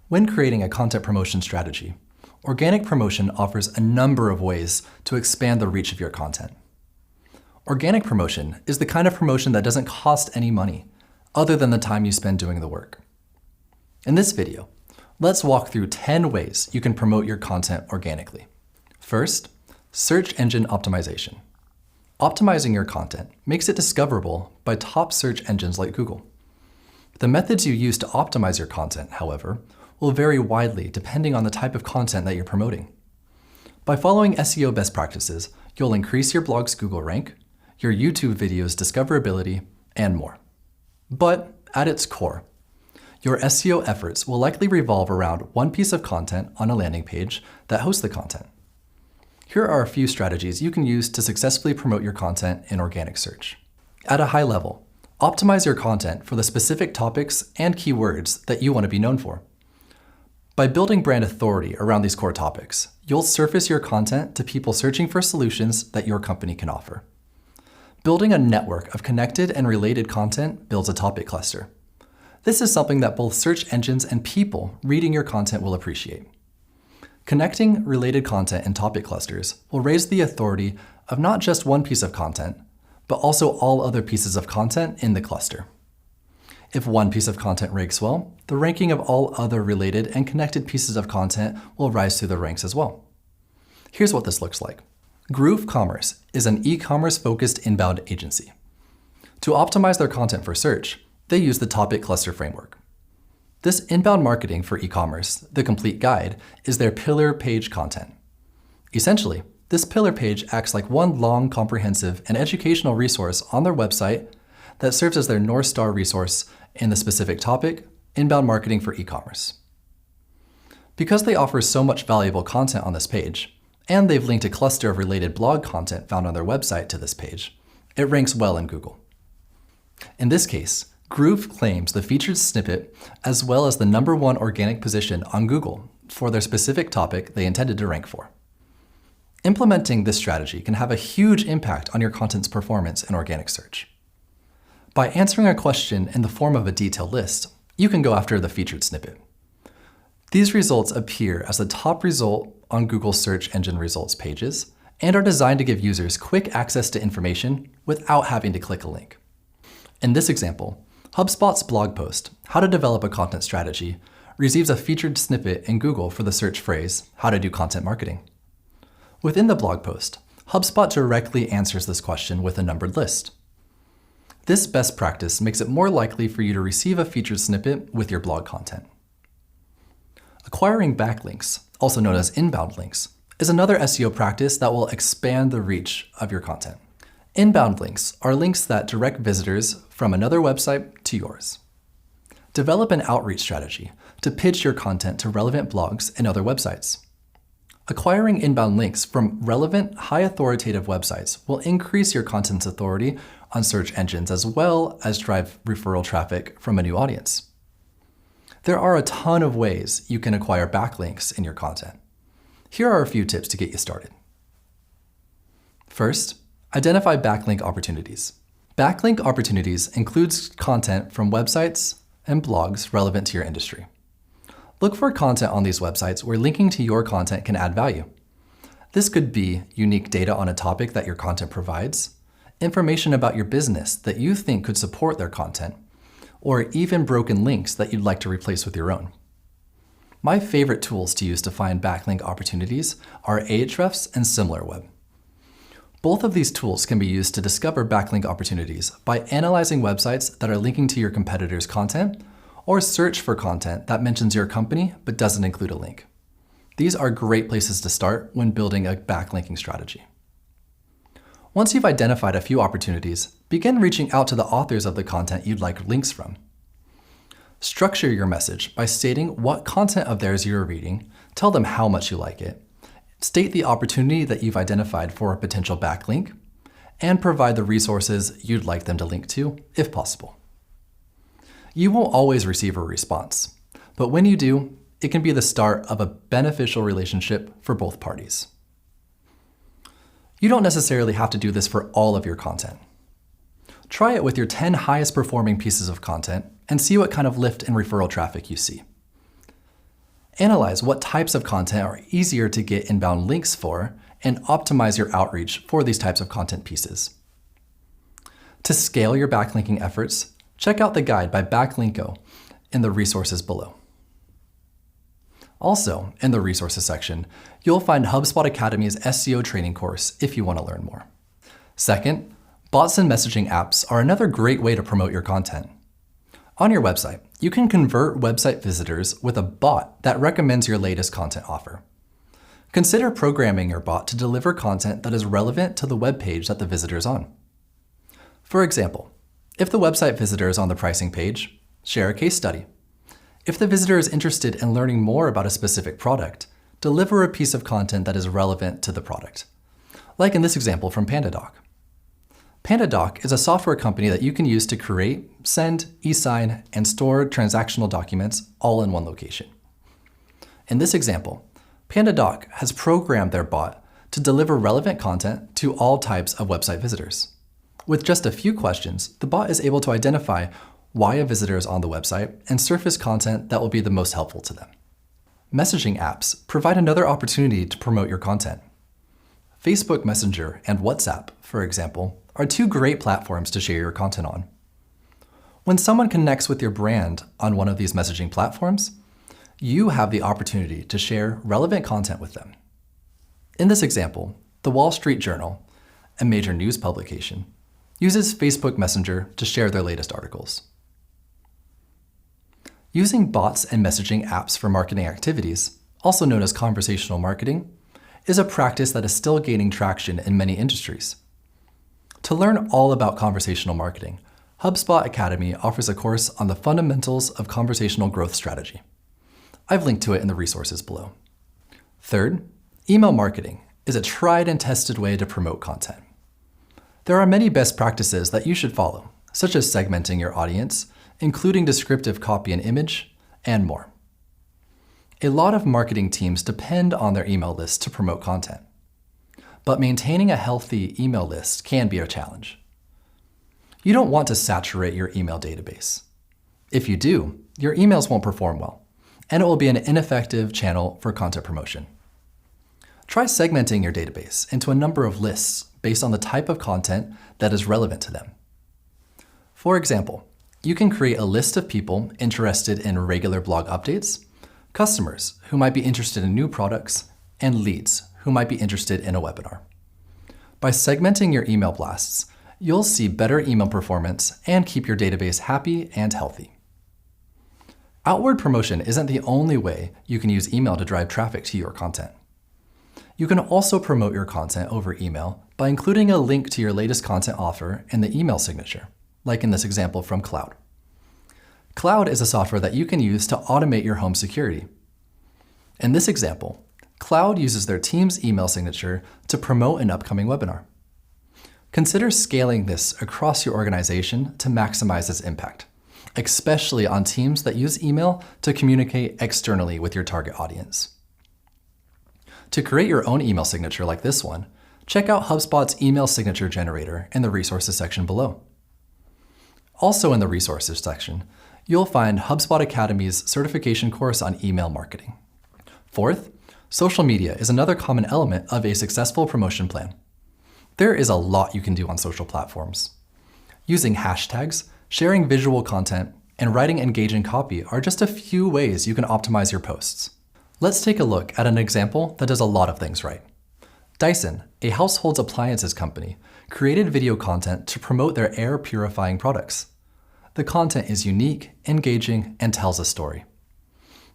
When creating a content promotion strategy, organic promotion offers a number of ways to expand the reach of your content. Organic promotion is the kind of promotion that doesn't cost any money, other than the time you spend doing the work. In this video, let's walk through 10 ways you can promote your content organically. First, search engine optimization. Optimizing your content makes it discoverable by top search engines like Google. The methods you use to optimize your content, however, will vary widely depending on the type of content that you're promoting. By following SEO best practices, you'll increase your blog's Google rank, your YouTube videos' discoverability, and more. But at its core, your SEO efforts will likely revolve around one piece of content on a landing page that hosts the content. Here are a few strategies you can use to successfully promote your content in organic search. At a high level, optimize your content for the specific topics and keywords that you want to be known for. By building brand authority around these core topics, you'll surface your content to people searching for solutions that your company can offer. Building a network of connected and related content builds a topic cluster. This is something that both search engines and people reading your content will appreciate. Connecting related content in topic clusters will raise the authority of not just one piece of content, but also all other pieces of content in the cluster. If one piece of content ranks well, the ranking of all other related and connected pieces of content will rise through the ranks as well. Here's what this looks like. Groove Commerce is an e-commerce focused inbound agency. To optimize their content for search, they use the topic cluster framework. This inbound marketing for e-commerce, the complete guide, is their pillar page content. Essentially, this pillar page acts like one long, comprehensive, and educational resource on their website that serves as their North Star resource in the specific topic, inbound marketing for e-commerce. Because they offer so much valuable content on this page, and they've linked a cluster of related blog content found on their website to this page, it ranks well in Google. In this case, Groove claims the featured snippet as well as the #1 organic position on Google for their specific topic they intended to rank for. Implementing this strategy can have a huge impact on your content's performance in organic search. By answering a question in the form of a detailed list, you can go after the featured snippet. These results appear as the top result on Google search engine results pages and are designed to give users quick access to information without having to click a link. In this example, HubSpot's blog post, How to Develop a Content Strategy, receives a featured snippet in Google for the search phrase, How to Do Content Marketing. Within the blog post, HubSpot directly answers this question with a numbered list. This best practice makes it more likely for you to receive a featured snippet with your blog content. Acquiring backlinks, also known as inbound links, is another SEO practice that will expand the reach of your content. Inbound links are links that direct visitors from another website to yours. Develop an outreach strategy to pitch your content to relevant blogs and other websites. Acquiring inbound links from relevant, high authoritative websites will increase your content's authority on search engines as well as drive referral traffic from a new audience. There are a ton of ways you can acquire backlinks in your content. Here are a few tips to get you started. First, identify backlink opportunities. Backlink opportunities includes content from websites and blogs relevant to your industry. Look for content on these websites where linking to your content can add value. This could be unique data on a topic that your content provides, information about your business that you think could support their content, or even broken links that you'd like to replace with your own. My favorite tools to use to find backlink opportunities are Ahrefs and SimilarWeb. Both of these tools can be used to discover backlink opportunities by analyzing websites that are linking to your competitors' content or search for content that mentions your company but doesn't include a link. These are great places to start when building a backlinking strategy. Once you've identified a few opportunities, begin reaching out to the authors of the content you'd like links from. Structure your message by stating what content of theirs you're reading, tell them how much you like it, state the opportunity that you've identified for a potential backlink, and provide the resources you'd like them to link to, if possible. You won't always receive a response, but when you do, it can be the start of a beneficial relationship for both parties. You don't necessarily have to do this for all of your content. Try it with your 10 highest performing pieces of content and see what kind of lift in referral traffic you see. Analyze what types of content are easier to get inbound links for, and optimize your outreach for these types of content pieces. To scale your backlinking efforts, check out the guide by Backlinko in the resources below. Also, in the resources section, you'll find HubSpot Academy's SEO training course if you want to learn more. Second, bots and messaging apps are another great way to promote your content. On your website, you can convert website visitors with a bot that recommends your latest content offer. Consider programming your bot to deliver content that is relevant to the web page that the visitor is on. For example, if the website visitor is on the pricing page, share a case study. If the visitor is interested in learning more about a specific product, deliver a piece of content that is relevant to the product. Like in this example from PandaDoc. PandaDoc is a software company that you can use to create, send, e-sign, and store transactional documents all in one location. In this example, PandaDoc has programmed their bot to deliver relevant content to all types of website visitors. With just a few questions, the bot is able to identify why a visitor is on the website and surface content that will be the most helpful to them. Messaging apps provide another opportunity to promote your content. Facebook Messenger and WhatsApp, for example, are two great platforms to share your content on. When someone connects with your brand on one of these messaging platforms, you have the opportunity to share relevant content with them. In this example, the Wall Street Journal, a major news publication, uses Facebook Messenger to share their latest articles. Using bots and messaging apps for marketing activities, also known as conversational marketing, is a practice that is still gaining traction in many industries. To learn all about conversational marketing, HubSpot Academy offers a course on the fundamentals of conversational growth strategy. I've linked to it in the resources below. Third, email marketing is a tried and tested way to promote content. There are many best practices that you should follow, such as segmenting your audience, including descriptive copy and image, and more. A lot of marketing teams depend on their email list to promote content, but maintaining a healthy email list can be a challenge. You don't want to saturate your email database. If you do, your emails won't perform well, and it will be an ineffective channel for content promotion. Try segmenting your database into a number of lists based on the type of content that is relevant to them. For example, you can create a list of people interested in regular blog updates, customers who might be interested in new products, and leads who might be interested in a webinar. By segmenting your email blasts, you'll see better email performance and keep your database happy and healthy. Outward promotion isn't the only way you can use email to drive traffic to your content. You can also promote your content over email by including a link to your latest content offer in the email signature, like in this example from Cloud. Cloud is a software that you can use to automate your home security. In this example, Cloud uses their team's email signature to promote an upcoming webinar. Consider scaling this across your organization to maximize its impact, especially on teams that use email to communicate externally with your target audience. To create your own email signature like this one, check out HubSpot's email signature generator in the resources section below. Also in the resources section, you'll find HubSpot Academy's certification course on email marketing. Fourth, social media is another common element of a successful promotion plan. There is a lot you can do on social platforms. Using hashtags, sharing visual content, and writing engaging copy are just a few ways you can optimize your posts. Let's take a look at an example that does a lot of things right. Dyson, a household appliances company, created video content to promote their air purifying products. The content is unique, engaging, and tells a story.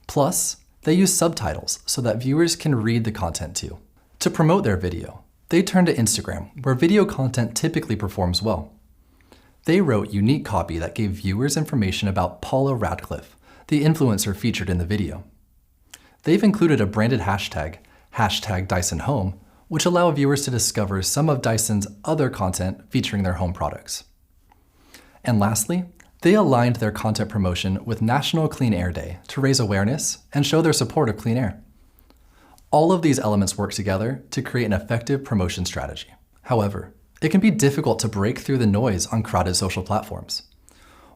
Plus, they use subtitles so that viewers can read the content too. To promote their video, they turned to Instagram, where video content typically performs well. They wrote unique copy that gave viewers information about Paula Radcliffe, the influencer featured in the video. They've included a branded hashtag, #DysonHome, which allow viewers to discover some of Dyson's other content featuring their home products. And lastly, they aligned their content promotion with National Clean Air Day to raise awareness and show their support of clean air. All of these elements work together to create an effective promotion strategy. However, it can be difficult to break through the noise on crowded social platforms.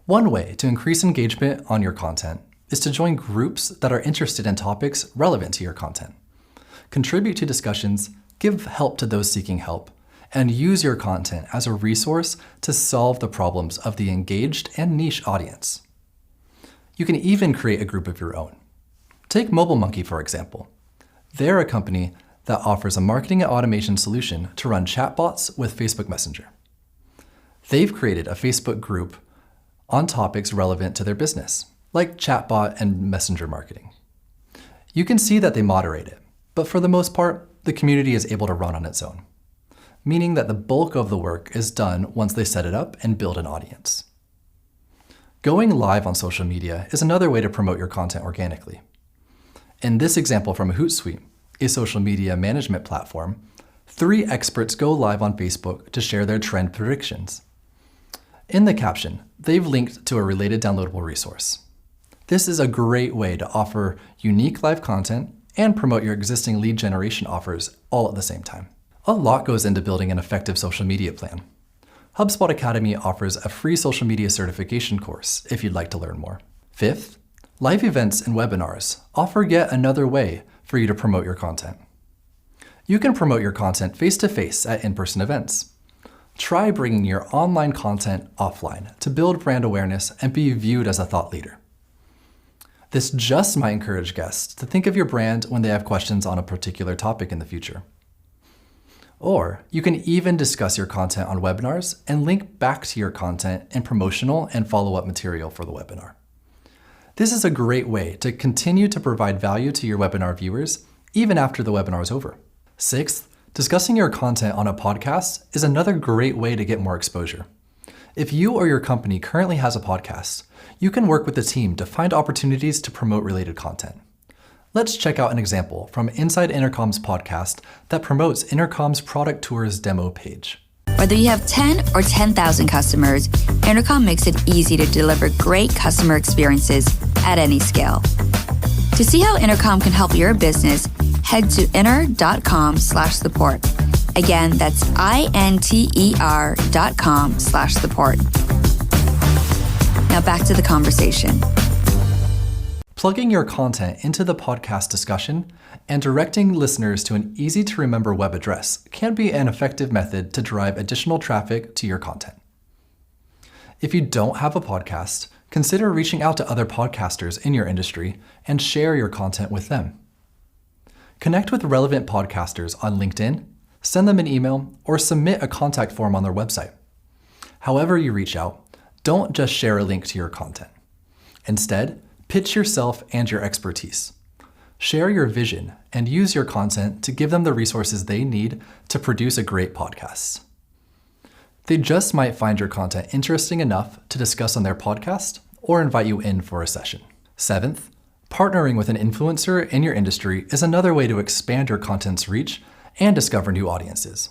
One way to increase engagement on your content is to join groups that are interested in topics relevant to your content. Contribute to discussions, give help to those seeking help, and use your content as a resource to solve the problems of the engaged and niche audience. You can even create a group of your own. Take Mobile Monkey, for example. They're a company that offers a marketing and automation solution to run chatbots with Facebook Messenger. They've created a Facebook group on topics relevant to their business, like chatbot and messenger marketing. You can see that they moderate it, but for the most part, the community is able to run on its own, meaning that the bulk of the work is done once they set it up and build an audience. Going live on social media is another way to promote your content organically. In this example from Hootsuite, a social media management platform, 3 experts go live on Facebook to share their trend predictions. In the caption, they've linked to a related downloadable resource. This is a great way to offer unique live content and promote your existing lead generation offers all at the same time. A lot goes into building an effective social media plan. HubSpot Academy offers a free social media certification course if you'd like to learn more. 5th, live events and webinars offer yet another way for you to promote your content. You can promote your content face-to-face at in-person events. Try bringing your online content offline to build brand awareness and be viewed as a thought leader. This just might encourage guests to think of your brand when they have questions on a particular topic in the future. Or you can even discuss your content on webinars and link back to your content in promotional and follow-up material for the webinar. This is a great way to continue to provide value to your webinar viewers even after the webinar is over. 6th, discussing your content on a podcast is another great way to get more exposure. If you or your company currently has a podcast, you can work with the team to find opportunities to promote related content. Let's check out an example from Inside Intercom's podcast that promotes Intercom's product tours demo page. Whether you have 10 or 10,000 customers, Intercom makes it easy to deliver great customer experiences at any scale. To see how Intercom can help your business, head to inter.com/support. Again, that's INTER.com/support. Now back to the conversation. Plugging your content into the podcast discussion and directing listeners to an easy-to-remember web address can be an effective method to drive additional traffic to your content. If you don't have a podcast, consider reaching out to other podcasters in your industry and share your content with them. Connect with relevant podcasters on LinkedIn, send them an email, or submit a contact form on their website. However you reach out, don't just share a link to your content. Instead, pitch yourself and your expertise. Share your vision and use your content to give them the resources they need to produce a great podcast. They just might find your content interesting enough to discuss on their podcast or invite you in for a session. 7th, partnering with an influencer in your industry is another way to expand your content's reach and discover new audiences.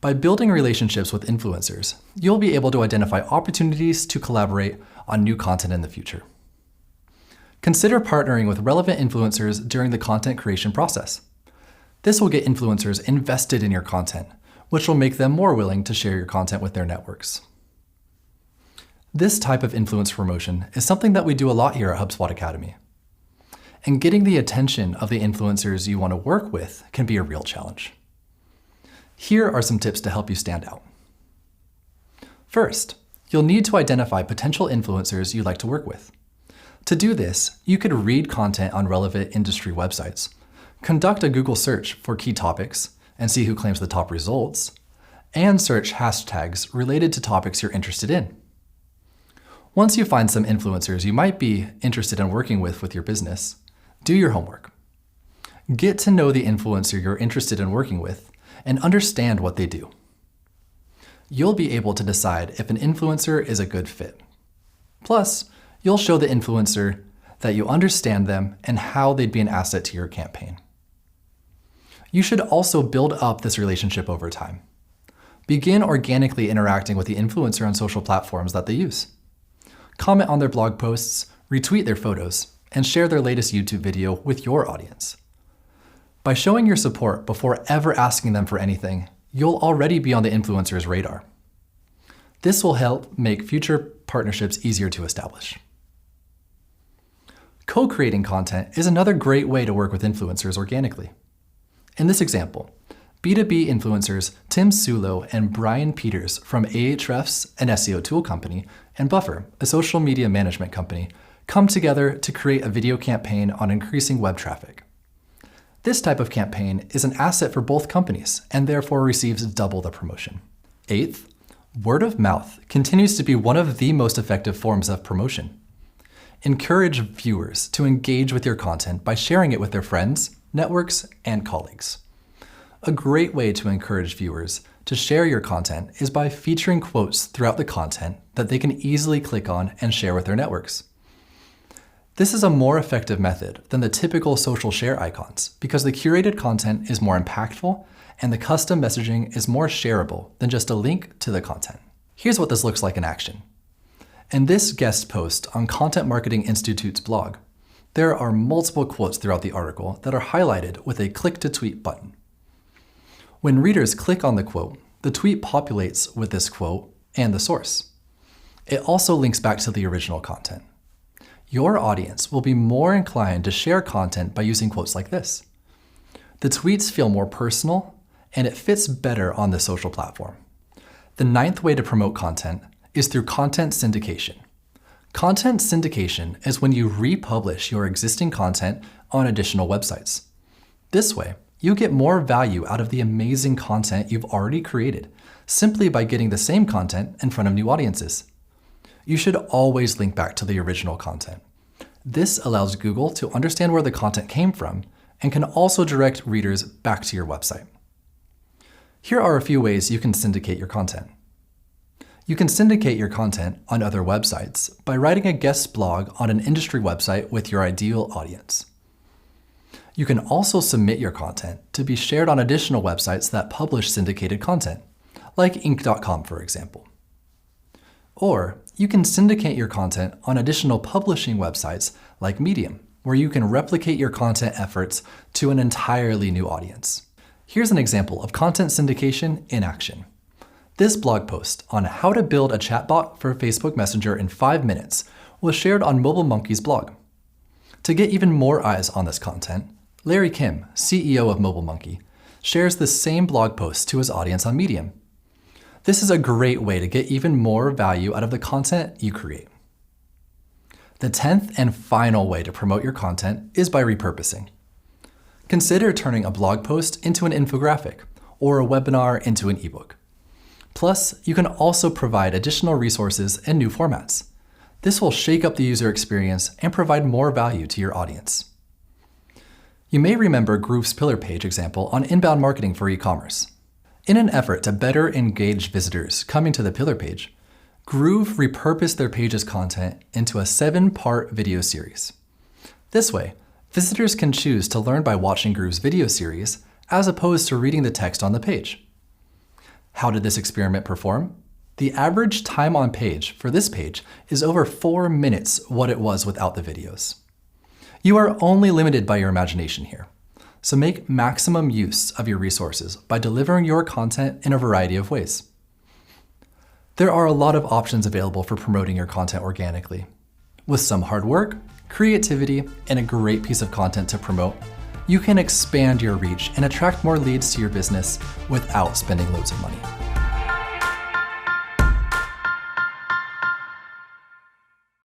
By building relationships with influencers, you'll be able to identify opportunities to collaborate on new content in the future. Consider partnering with relevant influencers during the content creation process. This will get influencers invested in your content, which will make them more willing to share your content with their networks. This type of influence promotion is something that we do a lot here at HubSpot Academy. And getting the attention of the influencers you want to work with can be a real challenge. Here are some tips to help you stand out. First, you'll need to identify potential influencers you'd like to work with. To do this, you could read content on relevant industry websites, conduct a Google search for key topics and see who claims the top results, and search hashtags related to topics you're interested in. Once you find some influencers you might be interested in working with your business, do your homework. Get to know the influencer you're interested in working with and understand what they do. You'll be able to decide if an influencer is a good fit. Plus, you'll show the influencer that you understand them and how they'd be an asset to your campaign. You should also build up this relationship over time. Begin organically interacting with the influencer on social platforms that they use. Comment on their blog posts, retweet their photos, and share their latest YouTube video with your audience. By showing your support before ever asking them for anything, you'll already be on the influencer's radar. This will help make future partnerships easier to establish. Co-creating content is another great way to work with influencers organically. In this example, B2B influencers Tim Sulo and Brian Peters from Ahrefs, an SEO tool company, and Buffer, a social media management company, come together to create a video campaign on increasing web traffic. This type of campaign is an asset for both companies and therefore receives double the promotion. Eighth, word of mouth continues to be one of the most effective forms of promotion. Encourage viewers to engage with your content by sharing it with their friends, networks, and colleagues. A great way to encourage viewers to share your content is by featuring quotes throughout the content that they can easily click on and share with their networks. This is a more effective method than the typical social share icons because the curated content is more impactful and the custom messaging is more shareable than just a link to the content. Here's what this looks like in action. In this guest post on Content Marketing Institute's blog, there are multiple quotes throughout the article that are highlighted with a click to tweet button. When readers click on the quote, the tweet populates with this quote and the source. It also links back to the original content. Your audience will be more inclined to share content by using quotes like this. The tweets feel more personal, and it fits better on the social platform. The ninth way to promote content is through content syndication. Content syndication is when you republish your existing content on additional websites. This way, you get more value out of the amazing content you've already created, simply by getting the same content in front of new audiences. You should always link back to the original content. This allows Google to understand where the content came from and can also direct readers back to your website. Here are a few ways you can syndicate your content. You can syndicate your content on other websites by writing a guest blog on an industry website with your ideal audience. You can also submit your content to be shared on additional websites that publish syndicated content, like Inc.com, for example. Or you can syndicate your content on additional publishing websites like Medium, where you can replicate your content efforts to an entirely new audience. Here's an example of content syndication in action. This blog post on how to build a chatbot for Facebook Messenger in 5 minutes was shared on Mobile Monkey's blog. To get even more eyes on this content, Larry Kim, CEO of Mobile Monkey, shares the same blog post to his audience on Medium. This is a great way to get even more value out of the content you create. The 10th and final way to promote your content is by repurposing. Consider turning a blog post into an infographic or a webinar into an ebook. Plus, you can also provide additional resources and new formats. This will shake up the user experience and provide more value to your audience. You may remember Groove's pillar page example on inbound marketing for e-commerce. In an effort to better engage visitors coming to the pillar page, Groove repurposed their page's content into a 7-part video series. This way, visitors can choose to learn by watching Groove's video series as opposed to reading the text on the page. How did this experiment perform? The average time on page for this page is over 4 minutes what it was without the videos. You are only limited by your imagination here, so make maximum use of your resources by delivering your content in a variety of ways. There are a lot of options available for promoting your content organically. With some hard work, creativity, and a great piece of content to promote, you can expand your reach and attract more leads to your business without spending loads of money.